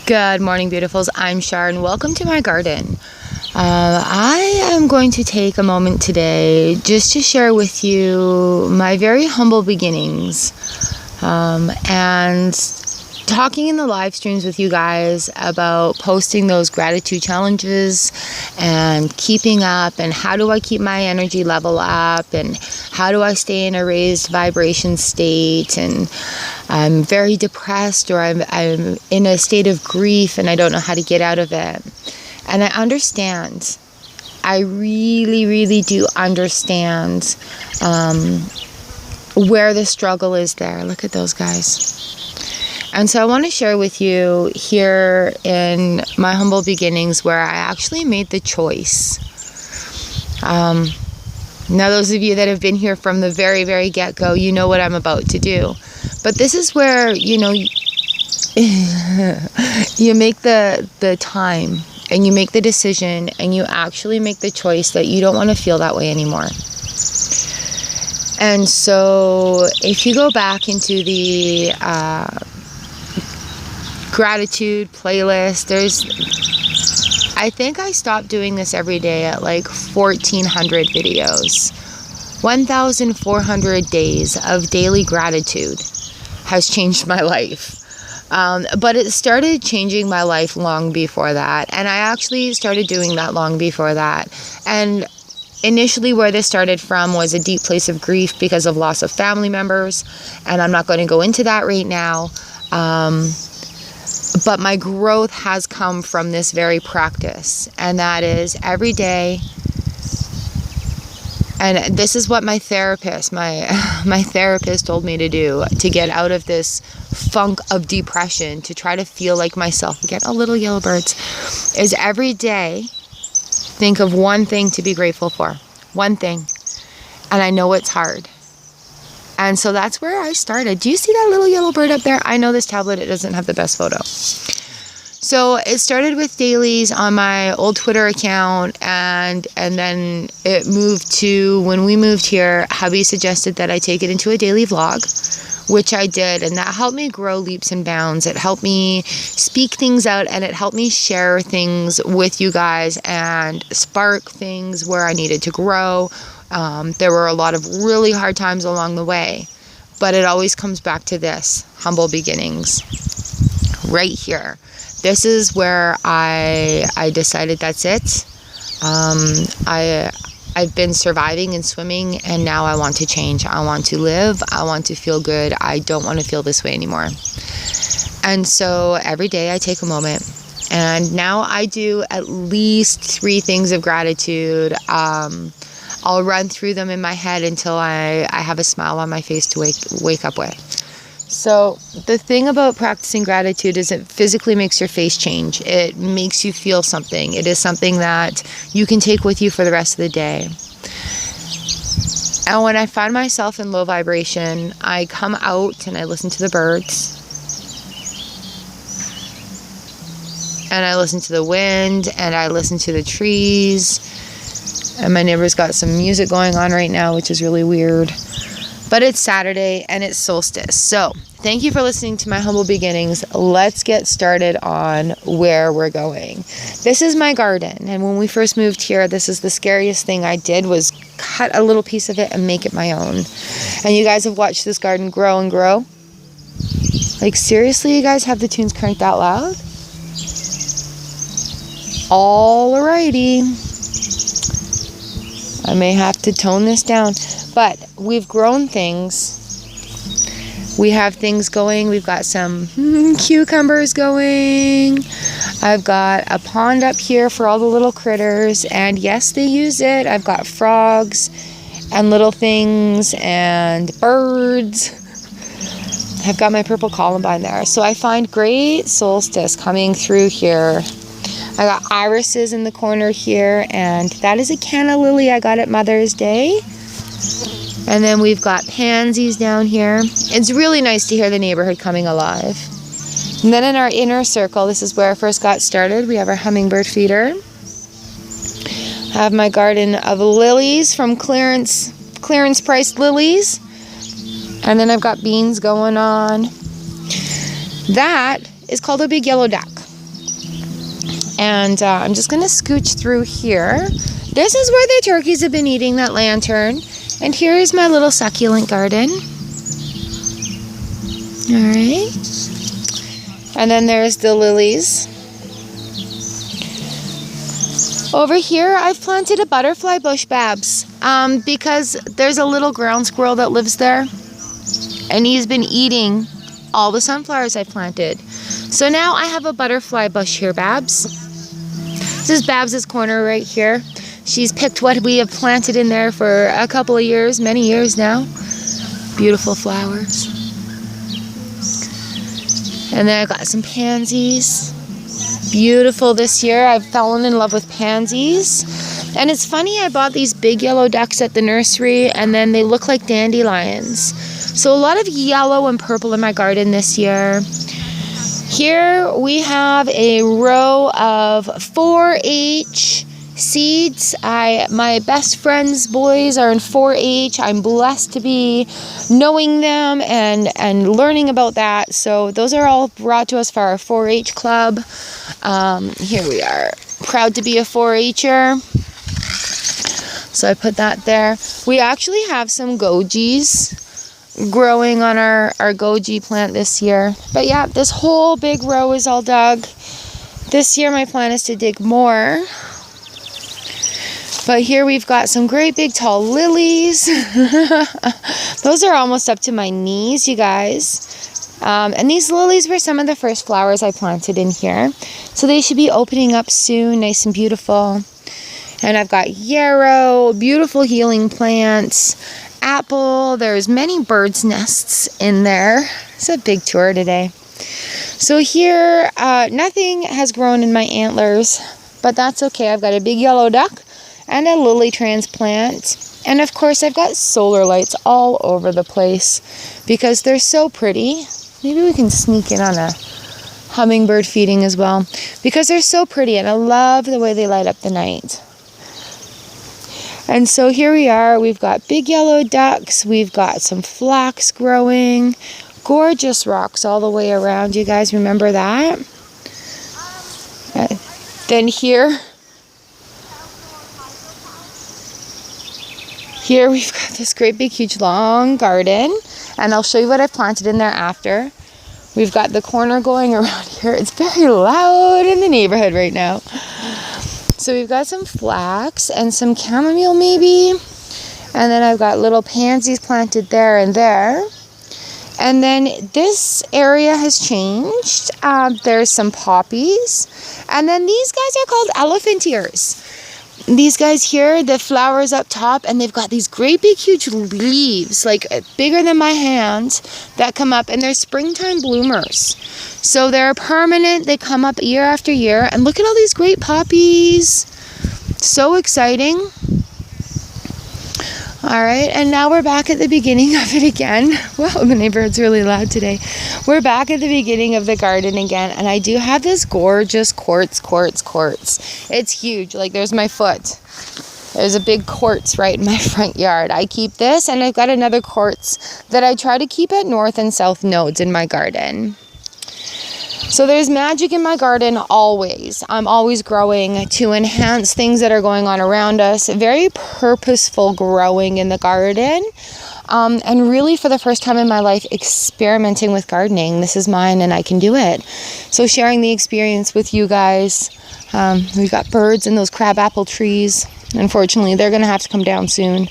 Good morning, beautifuls. I'm Char, and welcome to my garden. I am going to take a moment today just to share with you my very humble beginnings, and talking in the live streams with you guys about posting those gratitude challenges and keeping up, and how do I keep my energy level up, and how do I stay in a raised vibration state, and I'm very depressed, or I'm in a state of grief and I don't know how to get out of it. And I understand. I really do understand where the struggle is there. Look at those guys. And so I want to share with you here in my humble beginnings where I actually made the choice. Now, those of you that have been here from the very get-go, you know what I'm about to do. But this is where, you make the time, and you make the decision, and you actually make the choice that you don't want to feel that way anymore. And so if you go back into the gratitude playlist, I think I stopped doing this every day at like 1,400 videos. 1,400 days of daily gratitude has changed my life. But it started changing my life long before that. And I actually started doing that long before that. And initially where this started from was a deep place of grief because of loss of family members. And I'm not going to go into that right now. But my growth has come from this very practice. And that is every day. And this is what my therapist told me to do, to get out of this funk of depression, to try to feel like myself again. Oh, little yellow birds. Is every day think of one thing to be grateful for. One thing. And I know it's hard. And so that's where I started. Do you see that little yellow bird up there? I know this tablet, it doesn't have the best photo. So it started with dailies on my old Twitter account, and then it moved to, when we moved here, hubby suggested that I take it into a daily vlog, which I did, and that helped me grow leaps and bounds. It helped me speak things out, and it helped me share things with you guys and spark things where I needed to grow. There were a lot of really hard times along the way, but it always comes back to this, humble beginnings, right here. This is where I decided that's it. I've been surviving and swimming, and now I want to change. I want to live. I want to feel good. I don't want to feel this way anymore. And so every day I take a moment, and now I do at least 3 things of gratitude. I'll run through them in my head until I have a smile on my face to wake up with. So the thing about practicing gratitude is it physically makes your face change. It makes you feel something. It is something that you can take with you for the rest of the day. And when I find myself in low vibration, I come out and I listen to the birds. And I listen to the wind, and I listen to the trees. And my neighbor's got some music going on right now, which is really weird. But it's Saturday and it's solstice. So thank you for listening to my humble beginnings. Let's get started on where we're going. This is my garden. And when we first moved here, this is the scariest thing I did, was cut a little piece of it and make it my own. And you guys have watched this garden grow and grow. Like, seriously, you guys have the tunes cranked out loud? Alrighty. I may have to tone this down. But we've grown things. We have things going. We've got some cucumbers going. I've got a pond up here for all the little critters. And yes, they use it. I've got frogs and little things and birds. I've got my purple columbine there. So I find great solstice coming through here. I got irises in the corner here. And that is a canna lily I got at Mother's Day. And then we've got pansies down here. It's really nice to hear the neighborhood coming alive. And then in our inner circle, this is where I first got started. We have our hummingbird feeder. I have my garden of lilies from clearance priced lilies. And then I've got beans going on. That is called a big yellow duck. And I'm just going to scooch through here. This is where the turkeys have been eating that lantern. And here is my little succulent garden. All right. And then there's the lilies. Over here, I've planted a butterfly bush, Babs, because there's a little ground squirrel that lives there, and he's been eating all the sunflowers I planted. So now I have a butterfly bush here, Babs. This is Babs's corner right here. She's picked what we have planted in there for a couple of years, many years now. Beautiful flowers. And then I've got some pansies. Beautiful this year. I've fallen in love with pansies. And it's funny, I bought these big yellow ducks at the nursery, and then they look like dandelions. So a lot of yellow and purple in my garden this year. Here we have a row of 4-H seeds. My best friends' boys are in 4-H. I'm blessed to be knowing them and learning about that. So those are all brought to us for our 4-H club. Here we are, proud to be a 4-H'er. So I put that there. We actually have some gojis growing on our goji plant this year. But yeah, this whole big row is all dug. This year my plan is to dig more. But here we've got some great big tall lilies. Those are almost up to my knees, you guys. And these lilies were some of the first flowers I planted in here. So they should be opening up soon, nice and beautiful. And I've got yarrow, beautiful healing plants, apple. There's many birds' nests in there. It's a big tour today. So here, nothing has grown in my antlers, but that's okay. I've got a big yellow duck and a lily transplant. And of course, I've got solar lights all over the place because they're so pretty. Maybe we can sneak in on a hummingbird feeding as well because they're so pretty, and I love the way they light up the night. And so here we are. We've got big yellow ducks. We've got some flax growing. Gorgeous rocks all the way around. You guys remember that? Then here we've got this great big huge long garden, and I'll show you what I've planted in there after. We've got the corner going around here. It's very loud in the neighborhood right now. So we've got some flax and some chamomile maybe, and then I've got little pansies planted there and there. And then this area has changed. There's some poppies, and then these guys are called elephant ears. These guys here, the flowers up top, and they've got these great big huge leaves, like bigger than my hand, that come up, and they're springtime bloomers. So they're permanent. They come up year after year, and look at all these great poppies. So exciting. All right, and now we're back at the beginning of it again. Wow, the neighborhood's really loud today. We're back at the beginning of the garden again, and I do have this gorgeous quartz. It's huge, like there's my foot. There's a big quartz right in my front yard. I keep this, and I've got another quartz that I try to keep at north and south nodes in my garden. So there's magic in my garden always. I'm always growing to enhance things that are going on around us. Very purposeful growing in the garden. And really for the first time in my life, experimenting with gardening. This is mine and I can do it. So sharing the experience with you guys. We've got birds in those crabapple trees. Unfortunately, they're going to have to come down soon.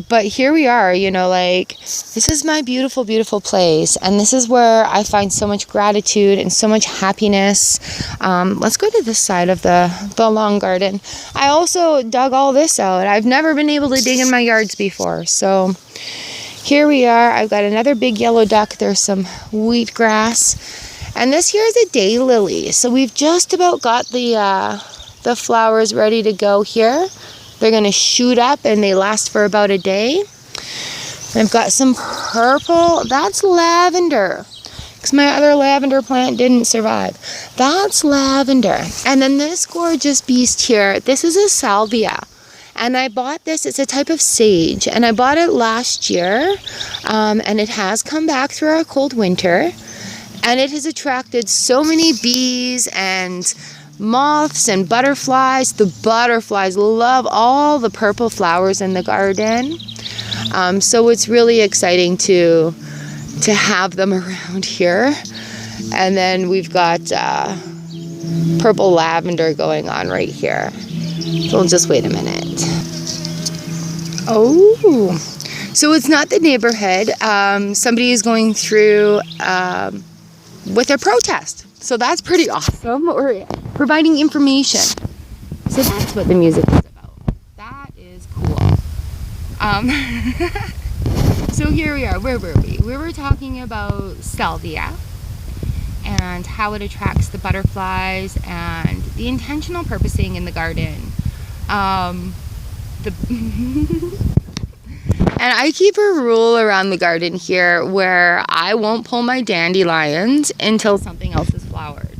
But here we are, you know, like, this is my beautiful, beautiful place. And this is where I find so much gratitude and so much happiness. Let's go to this side of the long garden. I also dug all this out. I've never been able to dig in my yards before. So here we are. I've got another big yellow duck. There's some wheatgrass. And this here is a daylily. So we've just about got the flowers ready to go here. They're going to shoot up and they last for about a day. I've got some purple. That's lavender, because my other lavender plant didn't survive. That's lavender. And then this gorgeous beast here, this is a salvia. And I bought this, it's a type of sage. And I bought it last year. And it has come back through our cold winter. And it has attracted so many bees and moths and butterflies. The butterflies love all the purple flowers in the garden. So it's really exciting to have them around here. And then we've got purple lavender going on right here. So we'll just wait a minute. Oh, so it's not the neighborhood. Somebody is going through with a protest. So that's pretty awesome. We're providing information. So that's what the music is about. That is cool. So here we are. Where were we? We were talking about salvia and how it attracts the butterflies and the intentional purposing in the garden. And I keep a rule around the garden here where I won't pull my dandelions until something else is flowered.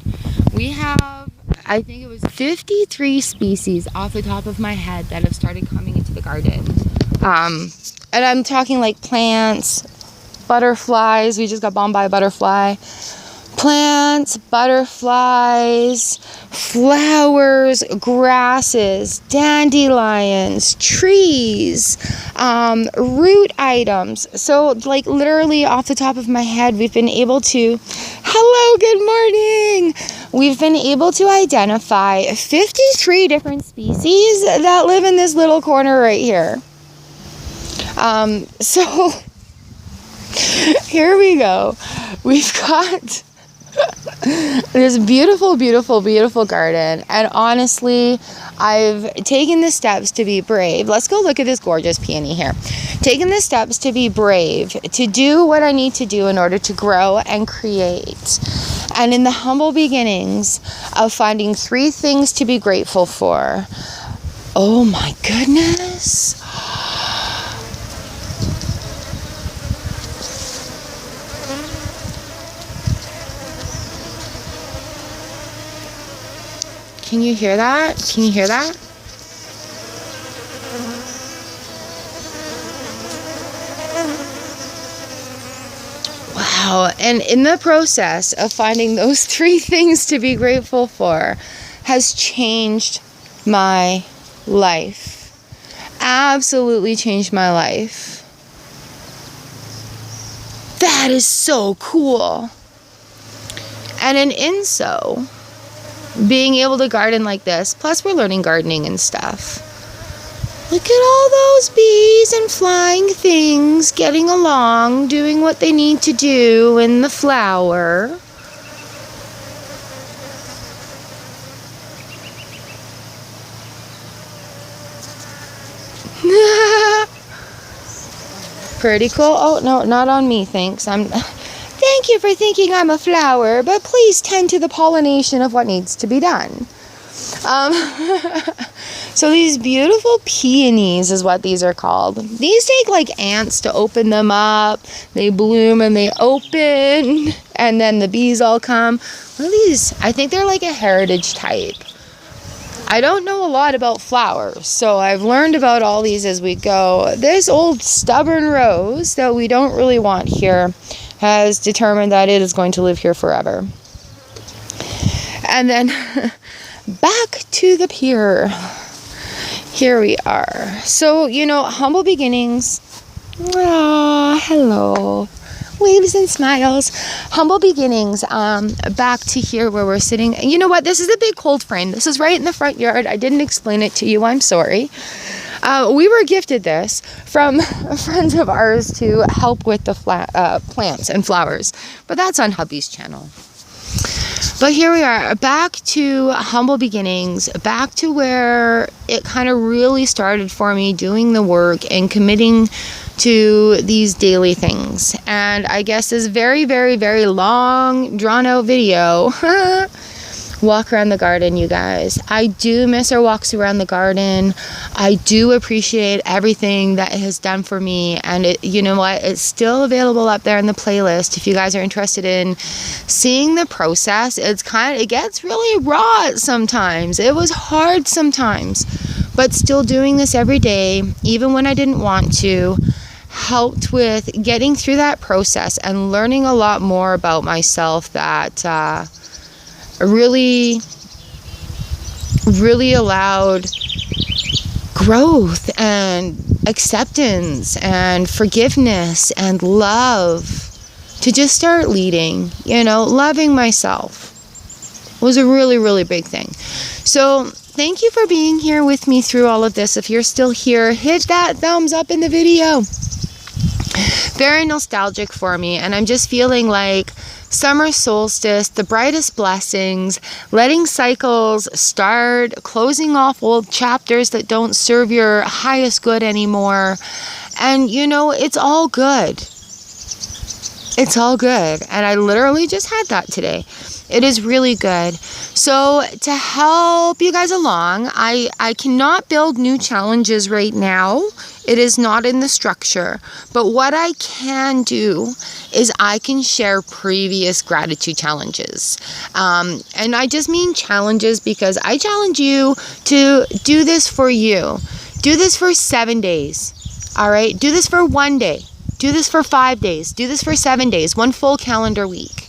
We have, I think it was 53 species off the top of my head that have started coming into the garden. And I'm talking like plants, butterflies. We just got bombed by a butterfly. Plants, butterflies, flowers, grasses, dandelions, trees, root items. So like literally off the top of my head, we've been able to, hello, good morning. We've been able to identify 53 different species that live in this little corner right here. So here we go. We've got this beautiful, beautiful, beautiful garden. And honestly, I've taken the steps to be brave. Let's go look at this gorgeous peony here. Taking the steps to be brave, to do what I need to do in order to grow and create. And in the humble beginnings of finding 3 things to be grateful for. Oh my goodness. Can you hear that? Can you hear that? Wow. And in the process of finding those 3 things to be grateful for has changed my life. Absolutely changed my life. That is so cool. And an inso, being able to garden like this, plus we're learning gardening and stuff. Look at all those bees and flying things getting along, doing what they need to do in the flower. Pretty cool. Oh, no, not on me, thanks. Thank you for thinking I'm a flower, but please tend to the pollination of what needs to be done. So these beautiful peonies is what these are called. These take like ants to open them up. They bloom and they open, and then the bees all come. What are these? I think they're like a heritage type. I don't know a lot about flowers, so I've learned about all these as we go. This old stubborn rose that we don't really want here has determined that it is going to live here forever. And then back to the pier. Here we are. So, humble beginnings. Ah, hello. Waves and smiles. Humble beginnings. Back to here where we're sitting. And you know what? This is a big cold frame. This is right in the front yard. I didn't explain it to you. I'm sorry. We were gifted this from friends of ours to help with the plants and flowers. But that's on hubby's channel. But here we are, back to humble beginnings, back to where it kind of really started for me, doing the work and committing to these daily things. And I guess this very, very, very long, drawn-out video, walk around the garden, you guys. I do miss our walks around the garden. I do appreciate everything that it has done for me. And you know what? It's still available up there in the playlist if you guys are interested in seeing the process. It gets really raw sometimes. It was hard sometimes. But still doing this every day, even when I didn't want to, helped with getting through that process and learning a lot more about myself that really really allowed growth and acceptance and forgiveness and love to just start leading, loving myself was a really, really big thing. So thank you for being here with me through all of this. If you're still here, hit that thumbs up in the video. Very nostalgic for me, and I'm just feeling like summer solstice, the brightest blessings, letting cycles start, closing off old chapters that don't serve your highest good anymore. And it's all good. It's all good. And I literally just had that today. It is really good. So to help you guys along, I cannot build new challenges right now. It is not in the structure. But what I can do is I can share previous gratitude challenges. And I just mean challenges because I challenge you to do this for you. Do this for 7 days. All right? Do this for 1 day. Do this for 5 days. Do this for 7 days. 1 full calendar week.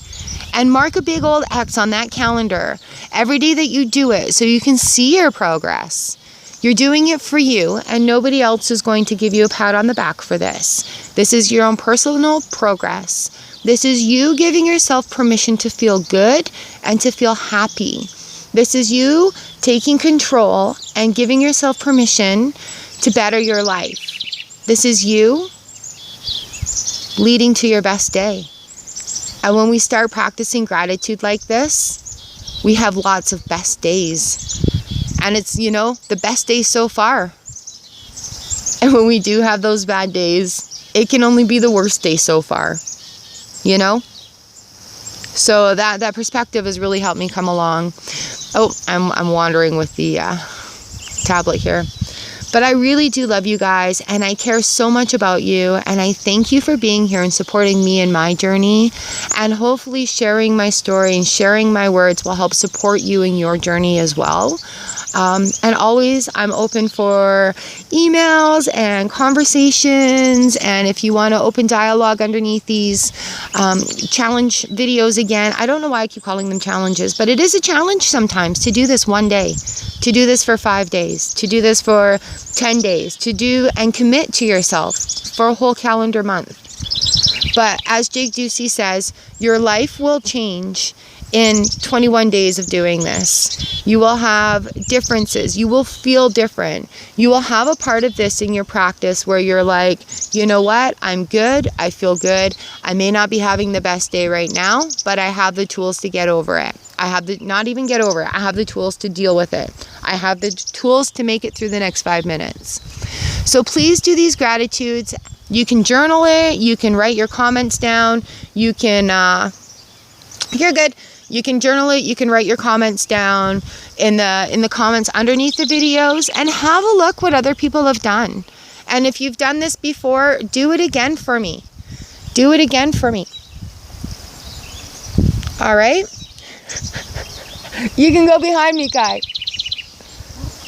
And mark a big old X on that calendar every day that you do it so you can see your progress. You're doing it for you, and nobody else is going to give you a pat on the back for this. This is your own personal progress. This is you giving yourself permission to feel good and to feel happy. This is you taking control and giving yourself permission to better your life. This is you leading to your best day. And when we start practicing gratitude like this, we have lots of best days. And it's, the best days so far. And when we do have those bad days, it can only be the worst day so far. So that perspective has really helped me come along. Oh, I'm wandering with the tablet here. But I really do love you guys, and I care so much about you, and I thank you for being here and supporting me in my journey, and hopefully sharing my story and sharing my words will help support you in your journey as well. And always, I'm open for emails and conversations, and if you want to open dialogue underneath these challenge videos again, I don't know why I keep calling them challenges, but it is a challenge sometimes to do this 1 day, to do this for 5 days, to do this for 10 days, to do and commit to yourself for a whole calendar month. But as Jake Ducey says, your life will change in 21 days of doing this. You will have differences. You will feel different. You will have a part of this in your practice where you're like, you know what? I'm good. I feel good. I may not be having the best day right now, but I have the tools to get over it. I have not even get over it. I have the tools to deal with it. I have the tools to make it through the next 5 minutes. So please do these gratitudes. You can journal it. You can write your comments down. You can, you're good. You can journal it. You can write your comments down in the comments underneath the videos, and have a look what other people have done. And if you've done this before, do it again for me. Do it again for me. All right? You can go behind me, Kai.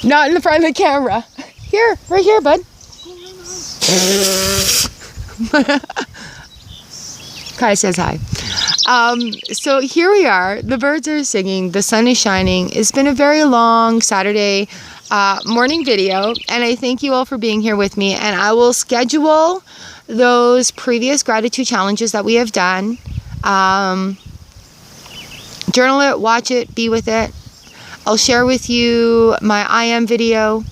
Not in the front of the camera. Here, right here, bud. Kai says hi. So here we are. The birds are singing. The sun is shining. It's been a very long Saturday morning video, and I thank you all for being here with me. And I will schedule those previous gratitude challenges that we have done. Journal it, watch it, be with it. I'll share with you my I am video,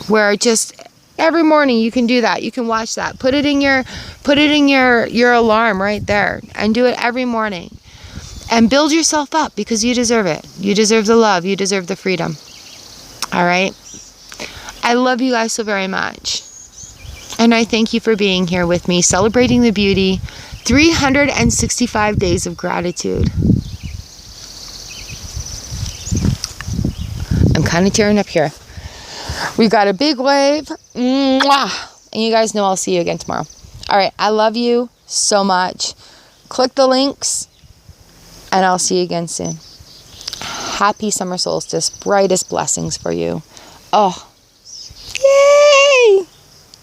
where just every morning you can do that. You can watch that. Put it in your alarm right there, and do it every morning. And build yourself up, because you deserve it. You deserve the love. You deserve the freedom. All right? I love you guys so very much. And I thank you for being here with me, celebrating the beauty. 365 days of gratitude. I'm kind of tearing up here. We've got a big wave. Mwah! And you guys know I'll see you again tomorrow. All right. I love you so much. Click the links, and I'll see you again soon. Happy summer solstice. Brightest blessings for you. Oh,